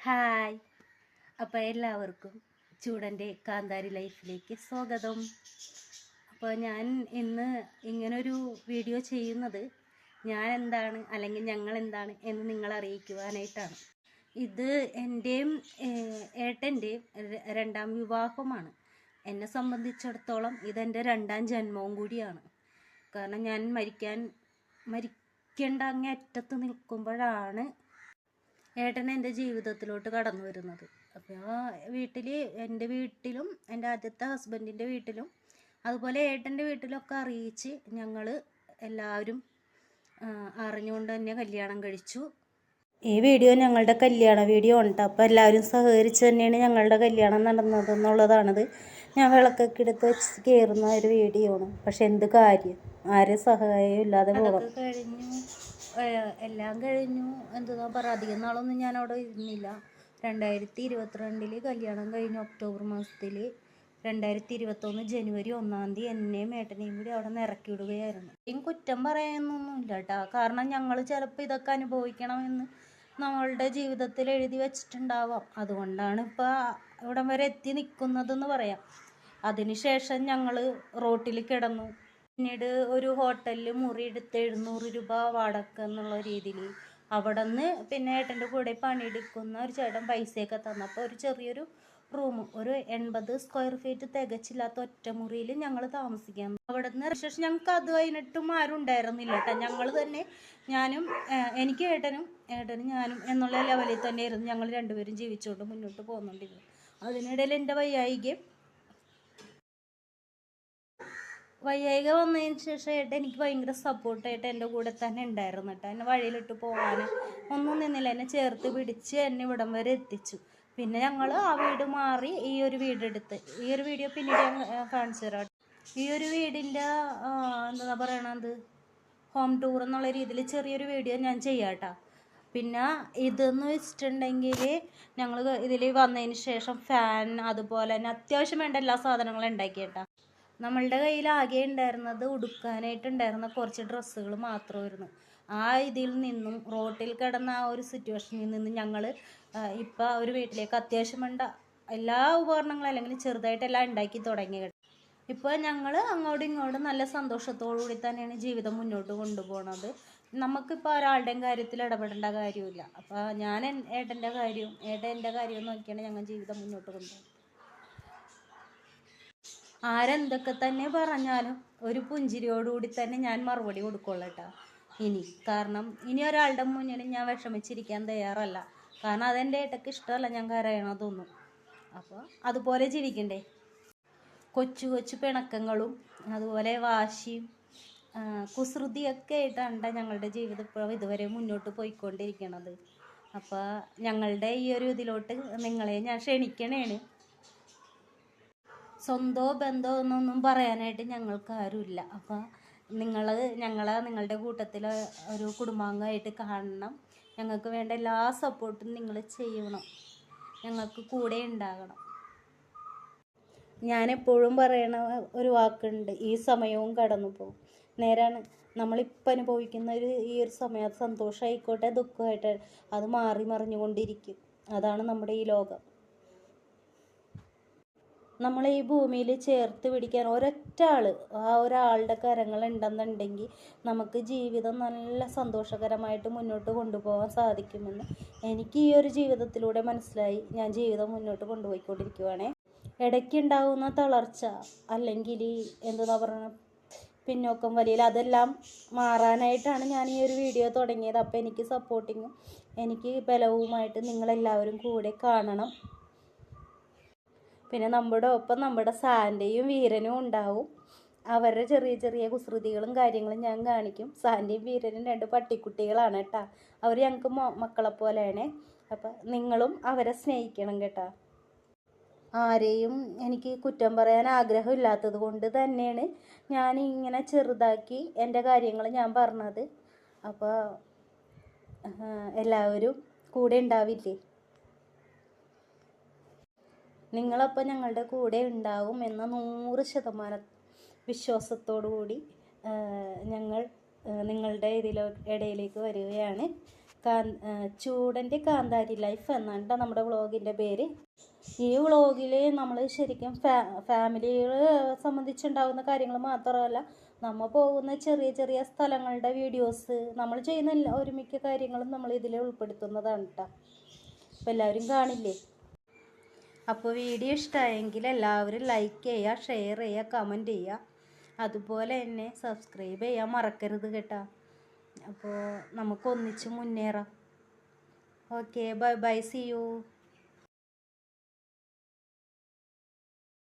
Hi. അപ്പോൾ എല്ലാവർക്കും ചൂടൻ്റെ കാന്താരി ലൈഫിലേക്ക് സ്വാഗതം. അപ്പോൾ ഞാൻ ഇന്ന് ഇങ്ങനൊരു വീഡിയോ ചെയ്യുന്നത് ഞാൻ എന്താണ് അല്ലെങ്കിൽ ഞങ്ങൾ എന്താണ് എന്ന് നിങ്ങളെ അറിയിക്കുവാനായിട്ടാണ്. ഇത് എൻ്റെയും ഏട്ടൻ്റെയും രണ്ടാം വിവാഹമാണ്. എന്നെ സംബന്ധിച്ചിടത്തോളം ഇതെൻ്റെ രണ്ടാം ജന്മവും കൂടിയാണ്. കാരണം ഞാൻ മരിക്കേണ്ട അങ്ങേ അറ്റത്ത് നിൽക്കുമ്പോഴാണ് ഏട്ടൻ എൻ്റെ ജീവിതത്തിലോട്ട് കടന്നു വരുന്നത്. അപ്പോൾ വീട്ടിൽ എൻ്റെ വീട്ടിലും എൻ്റെ ആദ്യത്തെ ഹസ്ബൻഡിൻ്റെ വീട്ടിലും അതുപോലെ ഏട്ടൻ്റെ വീട്ടിലൊക്കെ അറിയിച്ച് ഞങ്ങൾ എല്ലാവരും അറിഞ്ഞുകൊണ്ട് തന്നെ കല്യാണം കഴിച്ചു. ഈ വീഡിയോ ഞങ്ങളുടെ കല്യാണ വീഡിയോ ഉണ്ട്. അപ്പോൾ എല്ലാവരും സഹകരിച്ച് തന്നെയാണ് ഞങ്ങളുടെ കല്യാണം നടന്നതെന്നുള്ളതാണത്. ഞാൻ വിളക്കൊക്കെ എടുത്ത് വെച്ച് കയറുന്ന ഒരു വീഡിയോ ആണ്. പക്ഷെ എന്ത് കാര്യം, ആരും സഹായം ഇല്ലാതെ പോകണം. എല്ലാം കഴിഞ്ഞു. എന്താ പറയുക, അധികം നാളൊന്നും ഞാൻ അവിടെ ഇരുന്നില്ല. 2022 കല്യാണം കഴിഞ്ഞു. ഒക്ടോബർ മാസത്തിൽ 2021 ജനുവരി 1 എന്നെയും ഏട്ടനെയും കൂടി അവിടെ നിന്ന് ഇറക്കി വിടുകയായിരുന്നു. കുറ്റം പറയാനൊന്നുമില്ല കേട്ടോ. കാരണം ഞങ്ങൾ ചിലപ്പോൾ ഇതൊക്കെ അനുഭവിക്കണമെന്ന് നമ്മളുടെ ജീവിതത്തിൽ എഴുതി വെച്ചിട്ടുണ്ടാവാം. അതുകൊണ്ടാണ് ഇപ്പോൾ ഇവിടം വരെ എത്തി നിൽക്കുന്നതെന്ന് പറയാം. അതിനുശേഷം ഞങ്ങൾ റോട്ടിൽ കിടന്നു. പിന്നീട് ഒരു ഹോട്ടലിൽ മുറി എടുത്ത് 700 രൂപ വാടക എന്നുള്ള രീതിയിൽ അവിടെ നിന്ന് പിന്നെ ഏട്ടൻ്റെ കൂടെ പണിയെടുക്കുന്ന ഒരു ചേട്ടൻ പൈസയൊക്കെ തന്നപ്പോൾ ഒരു ചെറിയൊരു റൂം, ഒരു 80 സ്ക്വയർ ഫീറ്റ് തികച്ചില്ലാത്ത ഒറ്റമുറിയിൽ ഞങ്ങൾ താമസിക്കാൻ. അവിടെ നിന്ന് ശേഷം ഞങ്ങൾക്ക് അത് കഴിഞ്ഞിട്ടും ആരും ഉണ്ടായിരുന്നില്ല കേട്ടോ. ഞങ്ങൾ തന്നെ, ഞാനും എനിക്ക് ഏട്ടനും ഞാനും എന്നുള്ള ലെവലിൽ തന്നെയായിരുന്നു ഞങ്ങൾ രണ്ടുപേരും ജീവിച്ചുകൊണ്ട് മുന്നോട്ട് പോകുന്നുണ്ടിരുന്നു. അതിനിടയിൽ എൻ്റെ വയ്യായിക വന്നതിന് ശേഷം ഏട്ടൻ എനിക്ക് ഭയങ്കര സപ്പോർട്ടായിട്ട് എൻ്റെ കൂടെ തന്നെ ഉണ്ടായിരുന്നു കേട്ടോ. എന്നെ വഴിയിലിട്ട് പോകാൻ ഒന്നും നിന്നില്ല. എന്നെ ചേർത്ത് പിടിച്ച് എന്നെ ഇവിടം വരെ എത്തിച്ചു. പിന്നെ ഞങ്ങൾ ആ വീട് മാറി ഈ ഒരു വീടെടുത്ത്, ഈ ഒരു വീഡിയോ പിന്നീട് ഞാൻ കാണിച്ചു തരാം. ഈ ഒരു വീടിൻ്റെ എന്താ പറയണത്, ഹോം ടൂർ എന്നുള്ള രീതിയിൽ ചെറിയൊരു വീഡിയോ ഞാൻ ചെയ്യാം കേട്ടോ. പിന്നെ ഇതെന്ന് വെച്ചിട്ടുണ്ടെങ്കിൽ ഞങ്ങൾ ഇതിൽ വന്നതിന് ശേഷം ഫാൻ, അതുപോലെ തന്നെ അത്യാവശ്യം വേണ്ട എല്ലാ സാധനങ്ങളും ഉണ്ടാക്കി കേട്ടോ. നമ്മളുടെ കയ്യിൽ ആകെ ഉണ്ടായിരുന്നത് ഉടുക്കാനായിട്ടുണ്ടായിരുന്ന കുറച്ച് ഡ്രസ്സുകൾ മാത്രമായിരുന്നു. ആ ഇതിൽ നിന്നും റോട്ടിൽ കിടന്ന ആ ഒരു സിറ്റുവേഷനിൽ നിന്ന് ഞങ്ങൾ ഇപ്പം ഒരു വീട്ടിലേക്ക് അത്യാവശ്യം വേണ്ട എല്ലാ ഉപകരണങ്ങളും അല്ലെങ്കിൽ ചെറുതായിട്ടെല്ലാം ഉണ്ടാക്കി തുടങ്ങി. ഇപ്പോൾ ഞങ്ങൾ അങ്ങോട്ടും ഇങ്ങോട്ടും നല്ല സന്തോഷത്തോടു കൂടി തന്നെയാണ് ജീവിതം മുന്നോട്ട് കൊണ്ടുപോകുന്നത്. നമുക്കിപ്പോൾ ഒരാളുടെയും കാര്യത്തിൽ ഇടപെടേണ്ട കാര്യമില്ല. അപ്പോൾ ഞാൻ ഏട്ടൻ്റെ കാര്യവും ഏട്ടൻ എൻ്റെ കാര്യവും നോക്കിയാണ് ഞങ്ങൾ ജീവിതം മുന്നോട്ട് കൊണ്ടുപോകുന്നത്. ആരെന്തൊക്കെ തന്നെ പറഞ്ഞാലും ഒരു പുഞ്ചിരിയോടുകൂടി തന്നെ ഞാൻ മറുപടി കൊടുക്കുള്ളൂ കേട്ടോ. കാരണം ഇനി ഒരാളുടെ മുന്നിൽ ഞാൻ വിഷമിച്ചിരിക്കാൻ തയ്യാറല്ല. കാരണം അതെൻ്റെ ഏട്ടക്ക് ഇഷ്ടമല്ല ഞാൻ കരയണതൊന്നും. അപ്പോൾ അതുപോലെ ജീവിക്കണ്ടേ. കൊച്ചു കൊച്ചു പിണക്കങ്ങളും അതുപോലെ വാശിയും കുസൃതിയൊക്കെ ആയിട്ടാണ് ഞങ്ങളുടെ ജീവിതം ഇപ്പോൾ ഇതുവരെ മുന്നോട്ട് പോയിക്കൊണ്ടിരിക്കണത്. അപ്പോൾ ഞങ്ങളുടെ ഈ ഒരു ഇതിലോട്ട് നിങ്ങളെ ഞാൻ ക്ഷണിക്കണേണ്. സ്വന്തമോ ബന്ധമോ എന്നൊന്നും പറയാനായിട്ട് ഞങ്ങൾക്ക് ആരുമില്ല. അപ്പോൾ നിങ്ങളുടെ കൂട്ടത്തിൽ ഒരു കുടുംബാംഗമായിട്ട് കാണണം. ഞങ്ങൾക്ക് വേണ്ട എല്ലാ സപ്പോർട്ടും നിങ്ങൾ ചെയ്യണം. ഞങ്ങൾക്ക് കൂടെ ഉണ്ടാകണം. ഞാനെപ്പോഴും പറയണ ഒരു വാക്കുണ്ട്, ഈ സമയവും കടന്നു പോകും. നേരാണ്. നമ്മളിപ്പോൾ അനുഭവിക്കുന്ന ഈ ഒരു സമയം, അത് സന്തോഷമായിക്കോട്ടെ ദുഃഖമായിട്ട്, അത് മാറി മറിഞ്ഞുകൊണ്ടിരിക്കും. അതാണ് നമ്മുടെ ഈ ലോകം. നമ്മളെ ഈ ഭൂമിയിൽ ചേർത്ത് പിടിക്കാൻ ഒരൊറ്റ ആൾ, ആ ഒരാളുടെ കരങ്ങളുണ്ടെന്നുണ്ടെങ്കിൽ നമുക്ക് ജീവിതം നല്ല സന്തോഷകരമായിട്ട് മുന്നോട്ട് കൊണ്ടുപോകാൻ സാധിക്കുമെന്ന് എനിക്ക് ഈ ഒരു ജീവിതത്തിലൂടെ മനസ്സിലായി. ഞാൻ ജീവിതം മുന്നോട്ട് കൊണ്ടുപോയിക്കൊണ്ടിരിക്കുവാണേ. ഇടയ്ക്കുണ്ടാകുന്ന തളർച്ച അല്ലെങ്കിൽ എന്താ പറയുക, പിന്നോക്കം വലിയ, അതെല്ലാം മാറാനായിട്ടാണ് ഞാൻ ഈ ഒരു വീഡിയോ തുടങ്ങിയത്. അപ്പോൾ എനിക്ക് സപ്പോർട്ടിങ്ങും എനിക്ക് ബലവുമായിട്ട് നിങ്ങളെല്ലാവരും കൂടെ കാണണം. പിന്നെ നമ്മുടെ ഒപ്പം നമ്മുടെ സാൻ്റെയും വീരനും ഉണ്ടാവും. അവരുടെ ചെറിയ ചെറിയ കുസൃതികളും കാര്യങ്ങളും ഞാൻ കാണിക്കും. സാൻ്റെയും വീരനും 2 പട്ടിക്കുട്ടികളാണ് കേട്ടോ. അവർ ഞങ്ങൾക്ക് മക്കളെ പോലെയാണ്. അപ്പം നിങ്ങളും അവരെ സ്നേഹിക്കണം കേട്ടോ. ആരെയും എനിക്ക് കുറ്റം പറയാൻ ആഗ്രഹമില്ലാത്തത് കൊണ്ട് തന്നെയാണ് ഞാൻ ഇങ്ങനെ ചെറുതാക്കി എൻ്റെ കാര്യങ്ങൾ ഞാൻ പറഞ്ഞത്. അപ്പോൾ എല്ലാവരും കൂടെ ഉണ്ടാവില്ലേ? നിങ്ങളപ്പോൾ ഞങ്ങളുടെ കൂടെ ഉണ്ടാവും എന്ന 100% വിശ്വാസത്തോടു കൂടി ഞങ്ങൾ നിങ്ങളുടെ ഇടയിലേക്ക് വരികയാണ്. ചൂടൻ്റെ കാന്താരി ലൈഫ് എന്നാണ് നമ്മുടെ വ്ളോഗിൻ്റെ പേര്. ഈ വ്ളോഗിൽ നമ്മൾ ശരിക്കും ഫാമിലിയെ സംബന്ധിച്ചുണ്ടാകുന്ന കാര്യങ്ങൾ മാത്രമല്ല, നമ്മൾ പോകുന്ന ചെറിയ ചെറിയ സ്ഥലങ്ങളുടെ വീഡിയോസ്, നമ്മൾ ചെയ്യുന്ന ഒരുമിക്ക കാര്യങ്ങളും നമ്മൾ ഇതിൽ ഉൾപ്പെടുത്തുന്നതാണ് കേട്ടോ. അപ്പോൾ എല്ലാവരും കാണില്ലേ. അപ്പോൾ വീഡിയോ ഇഷ്ടമായെങ്കിൽ എല്ലാവരും ലൈക്ക് ചെയ്യുക, ഷെയർ ചെയ്യുക, കമൻറ്റ് ചെയ്യുക. അതുപോലെ തന്നെ സബ്സ്ക്രൈബ് ചെയ്യാൻ മറക്കരുത് കേട്ടോ. അപ്പോൾ നമുക്ക് ഒന്നിച്ച് മുന്നേറാം. Okay, bye bye, see U.